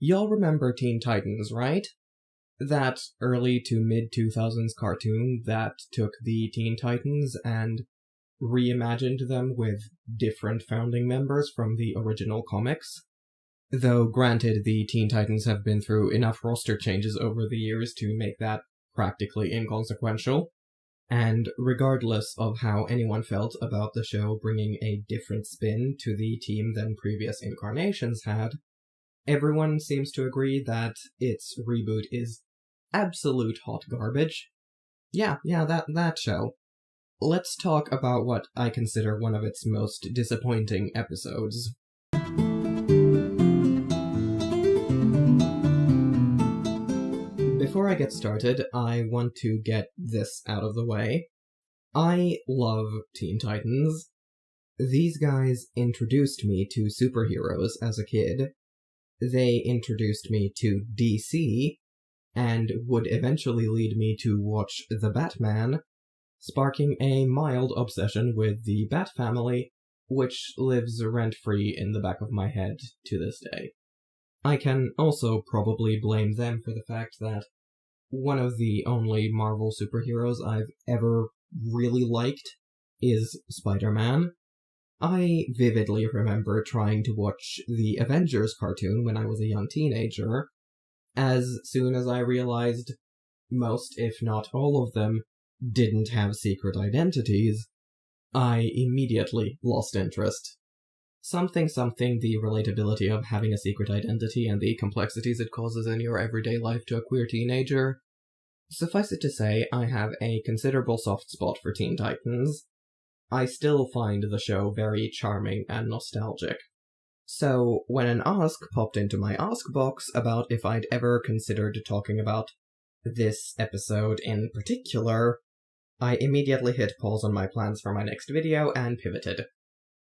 Y'all remember Teen Titans, right? That early to mid-2000s cartoon that took the Teen Titans and reimagined them with different founding members from the original comics. Though, granted, the Teen Titans have been through enough roster changes over the years to make that practically inconsequential. And regardless of how anyone felt about the show bringing a different spin to the team than previous incarnations had, everyone seems to agree that its reboot is absolute hot garbage. Yeah, that show. Let's talk about what I consider one of its most disappointing episodes. Before I get started, I want to get this out of the way. I love Teen Titans. These guys introduced me to superheroes as a kid. They introduced me to DC, and would eventually lead me to watch The Batman, sparking a mild obsession with the Bat family, which lives rent-free in the back of my head to this day. I can also probably blame them for the fact that one of the only Marvel superheroes I've ever really liked is Spider-Man. I vividly remember trying to watch the Avengers cartoon when I was a young teenager. As soon as I realized most, if not all of them, didn't have secret identities, I immediately lost interest. Something the relatability of having a secret identity and the complexities it causes in your everyday life to a queer teenager. Suffice it to say, I have a considerable soft spot for Teen Titans. I still find the show very charming and nostalgic. So, when an ask popped into my ask box about if I'd ever considered talking about this episode in particular, I immediately hit pause on my plans for my next video and pivoted.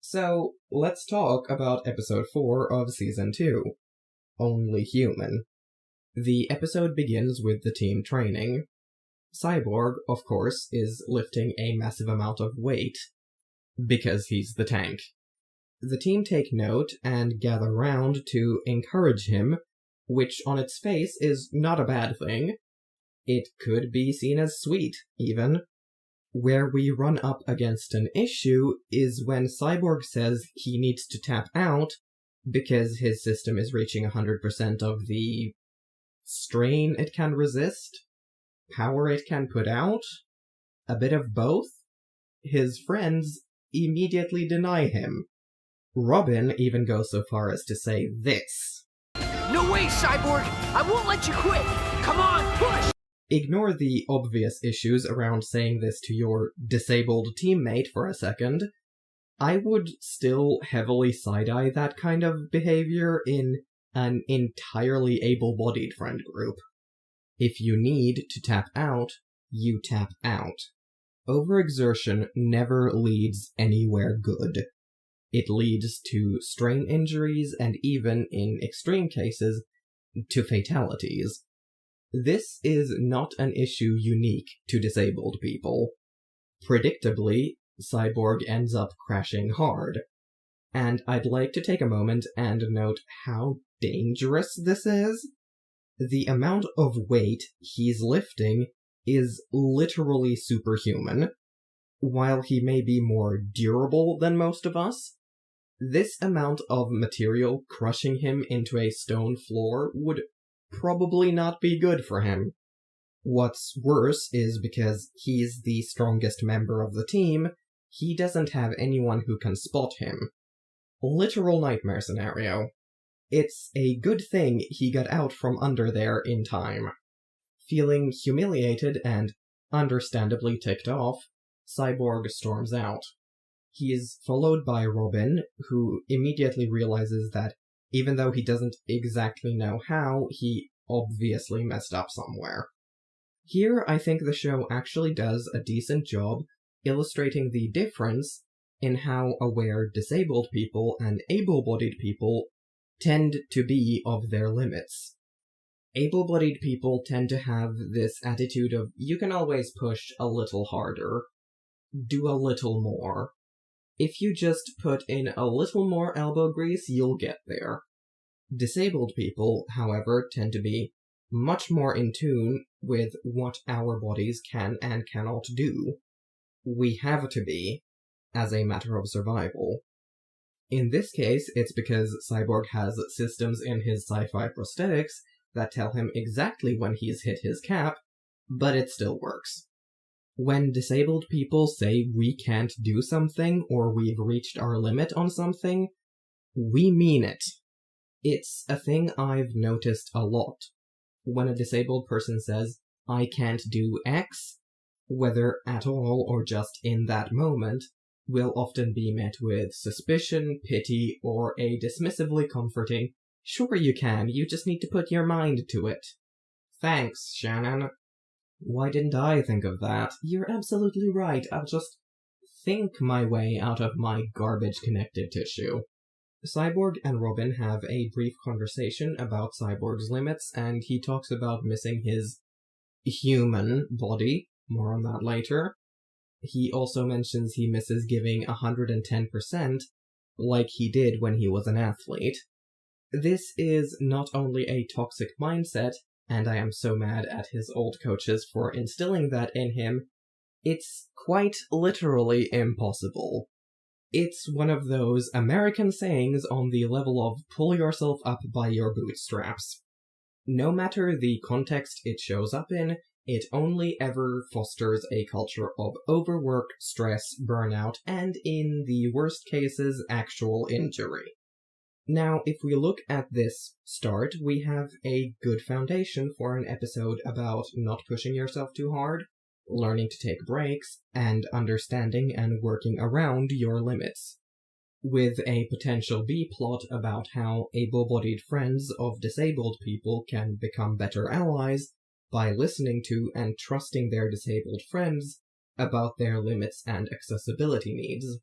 So, let's talk about episode 4 of season 2, Only Human. The episode begins with the team training. Cyborg, of course, is lifting a massive amount of weight, because he's the tank. The team take note and gather round to encourage him, which on its face is not a bad thing. It could be seen as sweet, even. Where we run up against an issue is when Cyborg says he needs to tap out because his system is reaching 100% of the strain it can resist, power it can put out, a bit of both. His friends immediately deny him. Robin even goes so far as to say this. No way, Cyborg! I won't let you quit! Come on, push! Ignore the obvious issues around saying this to your disabled teammate for a second. I would still heavily side-eye that kind of behavior in an entirely able-bodied friend group. If you need to tap out, you tap out. Overexertion never leads anywhere good. It leads to strain injuries and even, in extreme cases, to fatalities. This is not an issue unique to disabled people. Predictably, Cyborg ends up crashing hard. And I'd like to take a moment and note how dangerous this is. The amount of weight he's lifting is literally superhuman. While he may be more durable than most of us, this amount of material crushing him into a stone floor would probably not be good for him. What's worse is because he's the strongest member of the team, he doesn't have anyone who can spot him. Literal nightmare scenario. It's a good thing he got out from under there in time. Feeling humiliated and understandably ticked off, Cyborg storms out. He is followed by Robin, who immediately realizes that even though he doesn't exactly know how, he obviously messed up somewhere. Here, I think the show actually does a decent job illustrating the difference in how aware disabled people and able-bodied people tend to be of their limits. Able-bodied people tend to have this attitude of, you can always push a little harder, do a little more. If you just put in a little more elbow grease, you'll get there. Disabled people, however, tend to be much more in tune with what our bodies can and cannot do. We have to be, as a matter of survival. In this case, it's because Cyborg has systems in his sci-fi prosthetics that tell him exactly when he's hit his cap, but it still works. When disabled people say we can't do something or we've reached our limit on something, we mean it. It's a thing I've noticed a lot. When a disabled person says, I can't do X, whether at all or just in that moment, will often be met with suspicion, pity, or a dismissively comforting, sure you can, you just need to put your mind to it. Thanks, Shannon. Why didn't I think of that? You're absolutely right, I'll just think my way out of my garbage connective tissue. Cyborg and Robin have a brief conversation about Cyborg's limits, and he talks about missing his human body. More on that later. He also mentions he misses giving 110%, like he did when he was an athlete. This is not only a toxic mindset, and I am so mad at his old coaches for instilling that in him, it's quite literally impossible. It's one of those American sayings on the level of pull yourself up by your bootstraps. No matter the context it shows up in, it only ever fosters a culture of overwork, stress, burnout, and in the worst cases, actual injury. Now, if we look at this start, we have a good foundation for an episode about not pushing yourself too hard, learning to take breaks, and understanding and working around your limits, with a potential B-plot about how able-bodied friends of disabled people can become better allies by listening to and trusting their disabled friends about their limits and accessibility needs,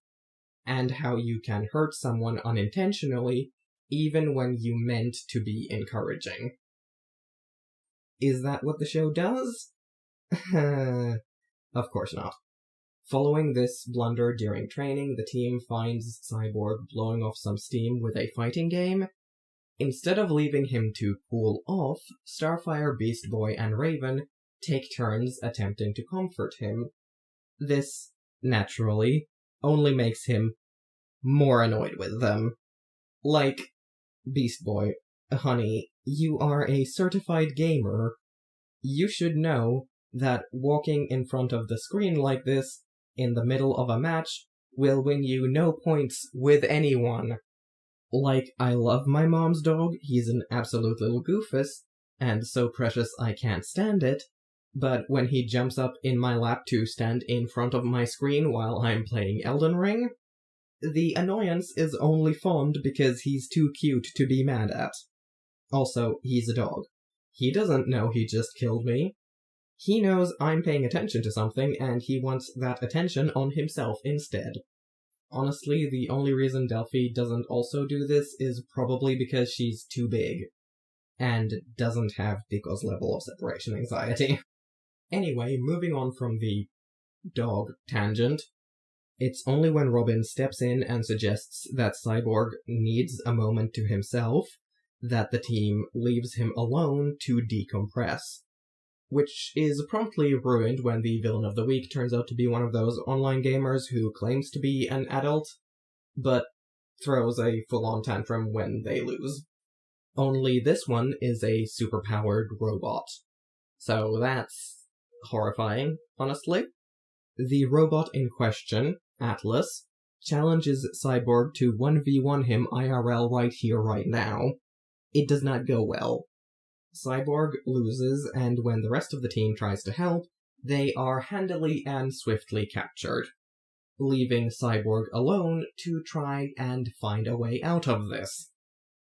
and how you can hurt someone unintentionally even when you meant to be encouraging. Is that what the show does? Of course not. Following this blunder during training, the team finds Cyborg blowing off some steam with a fighting game. Instead of leaving him to cool off, Starfire, Beast Boy, and Raven take turns attempting to comfort him. This, naturally, only makes him more annoyed with them. Like, Beast Boy, honey, you are a certified gamer. You should know that walking in front of the screen like this, in the middle of a match, will win you no points with anyone. Like, I love my mom's dog, he's an absolute little goofus, and so precious I can't stand it, but when he jumps up in my lap to stand in front of my screen while I'm playing Elden Ring, the annoyance is only fond because he's too cute to be mad at. Also, he's a dog. He doesn't know he just killed me. He knows I'm paying attention to something, and he wants that attention on himself instead. Honestly, the only reason Delphi doesn't also do this is probably because she's too big, and doesn't have Pico's level of separation anxiety. Anyway, moving on from the dog tangent, it's only when Robin steps in and suggests that Cyborg needs a moment to himself that the team leaves him alone to decompress, which is promptly ruined when the villain of the week turns out to be one of those online gamers who claims to be an adult, but throws a full-on tantrum when they lose. Only this one is a superpowered robot. So that's horrifying, honestly. The robot in question, Atlas, challenges Cyborg to 1v1 him IRL right here, right now. It does not go well. Cyborg loses, and when the rest of the team tries to help, they are handily and swiftly captured, leaving Cyborg alone to try and find a way out of this.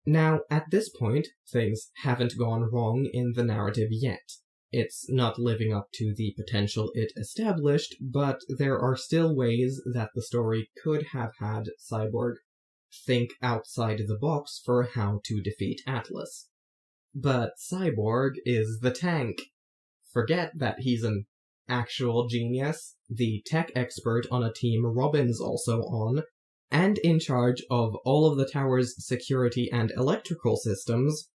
Now, at this point, things haven't gone wrong in the narrative yet. It's not living up to the potential it established, but there are still ways that the story could have had Cyborg think outside the box for how to defeat Atlas. But Cyborg is the tank. Forget that he's an actual genius. The tech expert on a team Robin's also on and in charge of all of the tower's security and electrical systems,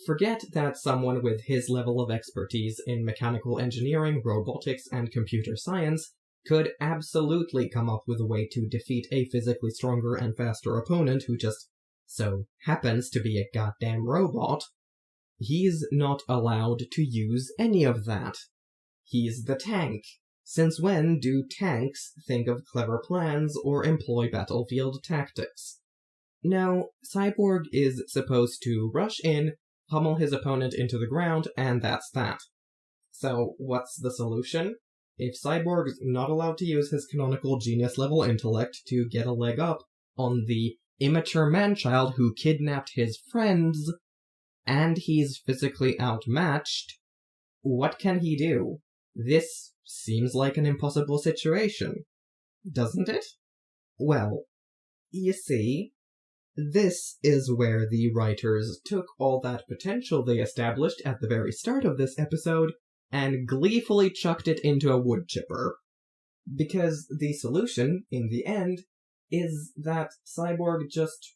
forget that someone with his level of expertise in mechanical engineering, robotics, and computer science could absolutely come up with a way to defeat a physically stronger and faster opponent who just so happens to be a goddamn robot. He's not allowed to use any of that. He's the tank. Since when do tanks think of clever plans or employ battlefield tactics? No, Cyborg is supposed to rush in, pummel his opponent into the ground, and that's that. So, what's the solution? If Cyborg's not allowed to use his canonical genius-level intellect to get a leg up on the immature man-child who kidnapped his friends, and he's physically outmatched, what can he do? This seems like an impossible situation, doesn't it? Well, you see, this is where the writers took all that potential they established at the very start of this episode and gleefully chucked it into a wood chipper. Because the solution, in the end, is that Cyborg just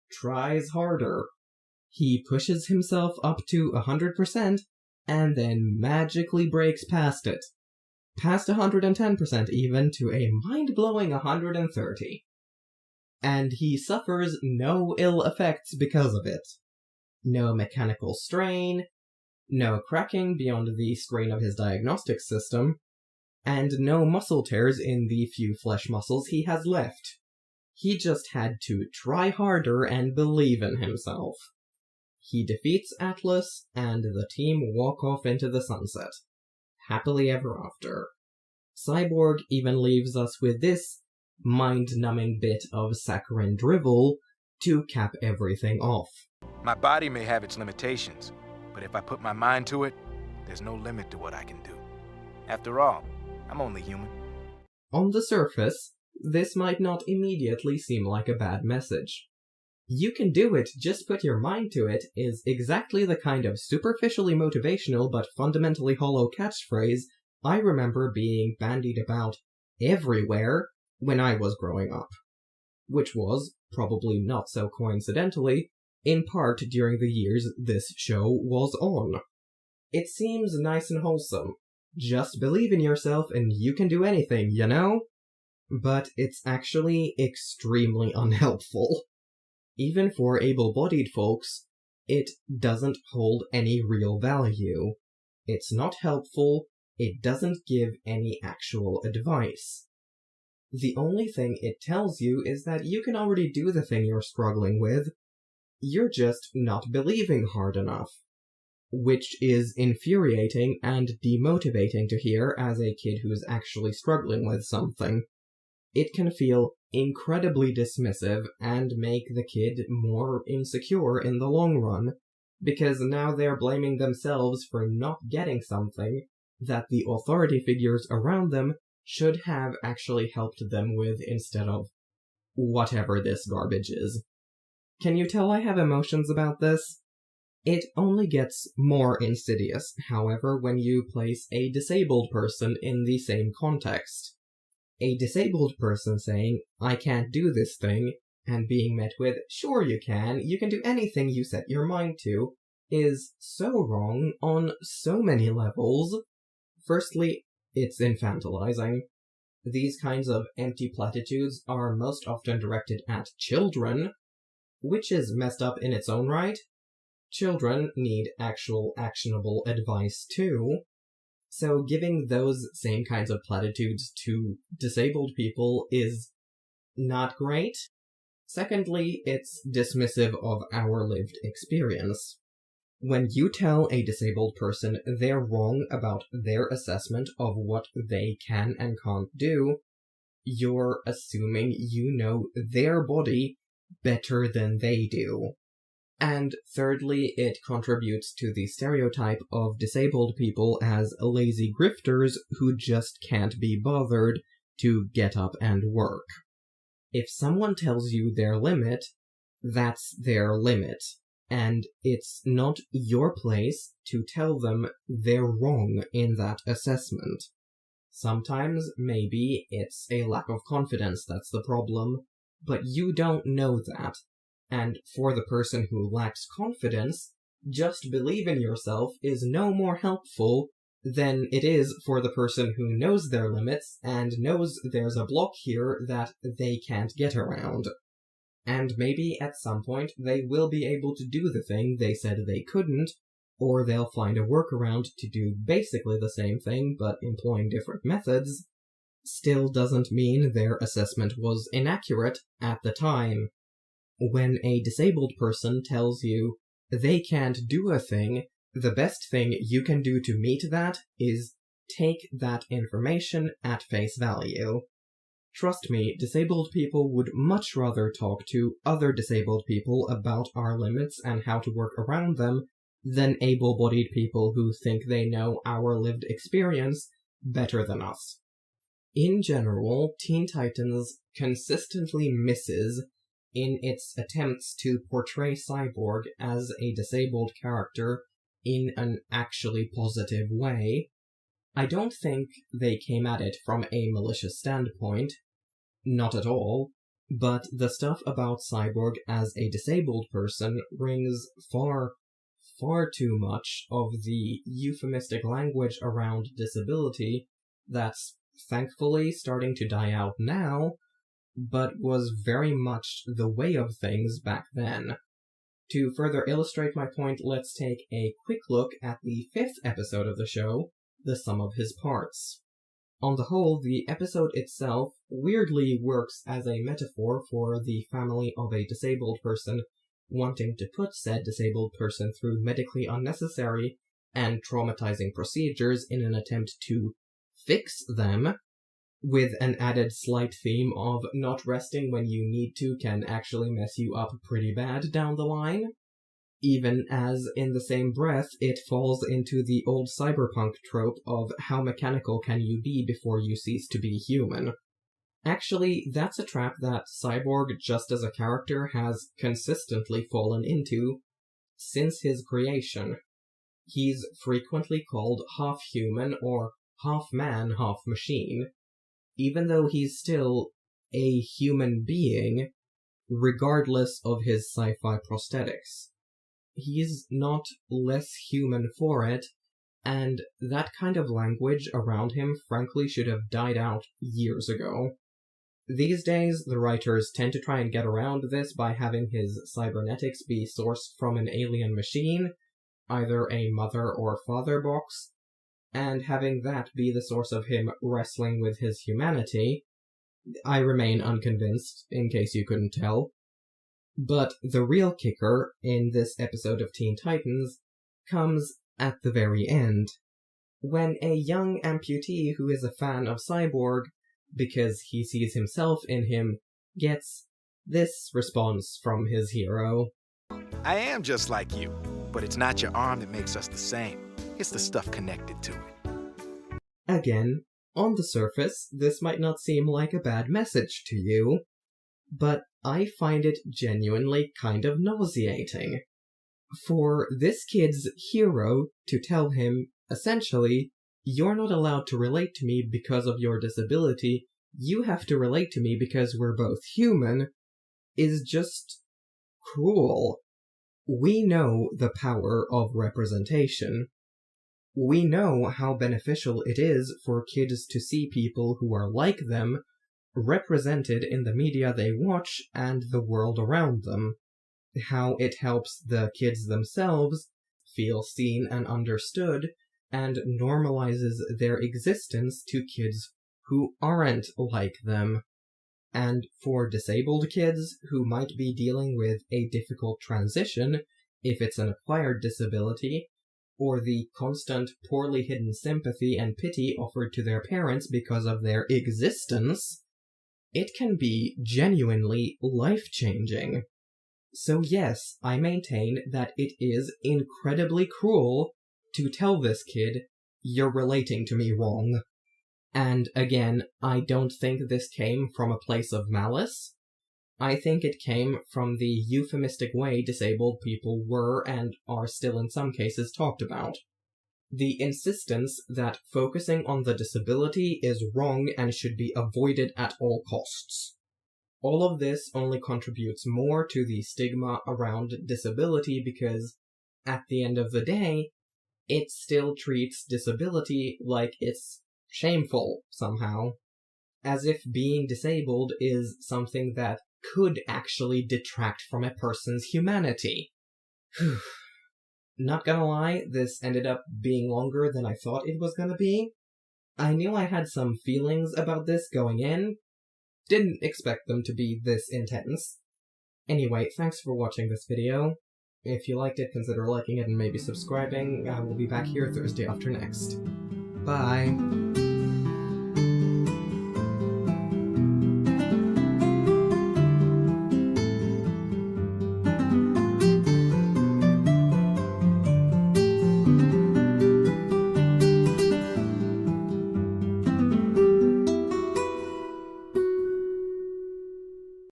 tries harder. He pushes himself up to 100% and then magically breaks past it. Past 110% even, to a mind-blowing 130. And he suffers no ill effects because of it. No mechanical strain, no cracking beyond the strain of his diagnostic system, and no muscle tears in the few flesh muscles he has left. He just had to try harder and believe in himself. He defeats Atlas, and the team walk off into the sunset. Happily ever after. Cyborg even leaves us with this mind-numbing bit of saccharine drivel to cap everything off. My body may have its limitations, but if I put my mind to it, there's no limit to what I can do. After all, I'm only human. On the surface, this might not immediately seem like a bad message. You can do it, just put your mind to it is exactly the kind of superficially motivational but fundamentally hollow catchphrase I remember being bandied about everywhere when I was growing up. Which was, probably not so coincidentally, in part during the years this show was on. It seems nice and wholesome. Just believe in yourself and you can do anything, you know? But it's actually extremely unhelpful. Even for able-bodied folks, it doesn't hold any real value. It's not helpful, it doesn't give any actual advice. The only thing it tells you is that you can already do the thing you're struggling with, you're just not believing hard enough. Which is infuriating and demotivating to hear as a kid who's actually struggling with something. It can feel incredibly dismissive and make the kid more insecure in the long run, because now they're blaming themselves for not getting something that the authority figures around them should have actually helped them with instead of whatever this garbage is. Can you tell I have emotions about this? It only gets more insidious, however, when you place a disabled person in the same context. A disabled person saying, I can't do this thing, and being met with, sure you can do anything you set your mind to, is so wrong on so many levels. Firstly, it's infantilizing. These kinds of empty platitudes are most often directed at children, which is messed up in its own right. Children need actual actionable advice too. So giving those same kinds of platitudes to disabled people is not great. Secondly, it's dismissive of our lived experience. When you tell a disabled person they're wrong about their assessment of what they can and can't do, you're assuming you know their body better than they do. And thirdly, it contributes to the stereotype of disabled people as lazy grifters who just can't be bothered to get up and work. If someone tells you their limit, that's their limit, and it's not your place to tell them they're wrong in that assessment. Sometimes, maybe, it's a lack of confidence that's the problem, But you don't know that. And for the person who lacks confidence, just believe in yourself is no more helpful than it is for the person who knows their limits and knows there's a block here that they can't get around. And maybe at some point they will be able to do the thing they said they couldn't, or they'll find a workaround to do basically the same thing but employing different methods. Still doesn't mean their assessment was inaccurate at the time. When a disabled person tells you they can't do a thing, the best thing you can do to meet that is take that information at face value. Trust me, disabled people would much rather talk to other disabled people about our limits and how to work around them than able-bodied people who think they know our lived experience better than us. In general, Teen Titans consistently misses in its attempts to portray Cyborg as a disabled character in an actually positive way. I don't think they came at it from a malicious standpoint, not at all, but the stuff about Cyborg as a disabled person rings far too much of the euphemistic language around disability that's thankfully starting to die out now, but was very much the way of things back then. To further illustrate my point, let's take a quick look at the 5th episode of the show, The Sum of His Parts. On the whole, the episode itself weirdly works as a metaphor for the family of a disabled person wanting to put said disabled person through medically unnecessary and traumatizing procedures in an attempt to fix them, with an added slight theme of not resting when you need to can actually mess you up pretty bad down the line, even as in the same breath it falls into the old cyberpunk trope of how mechanical can you be before you cease to be human. Actually, that's a trap that Cyborg, just as a character, has consistently fallen into since his creation. He's frequently called half-human or half-man, half-machine, even though he's still a human being, regardless of his sci-fi prosthetics. He's not less human for it, and that kind of language around him frankly should have died out years ago. These days, the writers tend to try and get around this by having his cybernetics be sourced from an alien machine, either a mother or father box, and having that be the source of him wrestling with his humanity. I remain unconvinced, in case you couldn't tell. But the real kicker in this episode of Teen Titans comes at the very end, when a young amputee who is a fan of Cyborg, because he sees himself in him, gets this response from his hero. I am just like you, but it's not your arm that makes us the same. It's the stuff connected to it. Again, on the surface, this might not seem like a bad message to you, but I find it genuinely kind of nauseating. For this kid's hero to tell him, essentially, you're not allowed to relate to me because of your disability, you have to relate to me because we're both human, is just cruel. We know the power of representation. We know how beneficial it is for kids to see people who are like them represented in the media they watch and the world around them. How it helps the kids themselves feel seen and understood, and normalizes their existence to kids who aren't like them. And for disabled kids who might be dealing with a difficult transition, if it's an acquired disability, or the constant poorly hidden sympathy and pity offered to their parents because of their existence, it can be genuinely life-changing. So yes, I maintain that it is incredibly cruel to tell this kid, you're relating to me wrong. And again, I don't think this came from a place of malice. I think it came from the euphemistic way disabled people were and are still in some cases talked about. The insistence that focusing on the disability is wrong and should be avoided at all costs. All of this only contributes more to the stigma around disability because, at the end of the day, it still treats disability like it's shameful somehow, as if being disabled is something that could actually detract from a person's humanity. Not gonna lie, this ended up being longer than I thought it was gonna be. I knew I had some feelings about this going in, didn't expect them to be this intense. Anyway, thanks for watching this video. If you liked it, consider liking it and maybe subscribing. I will be back here Thursday after next. Bye!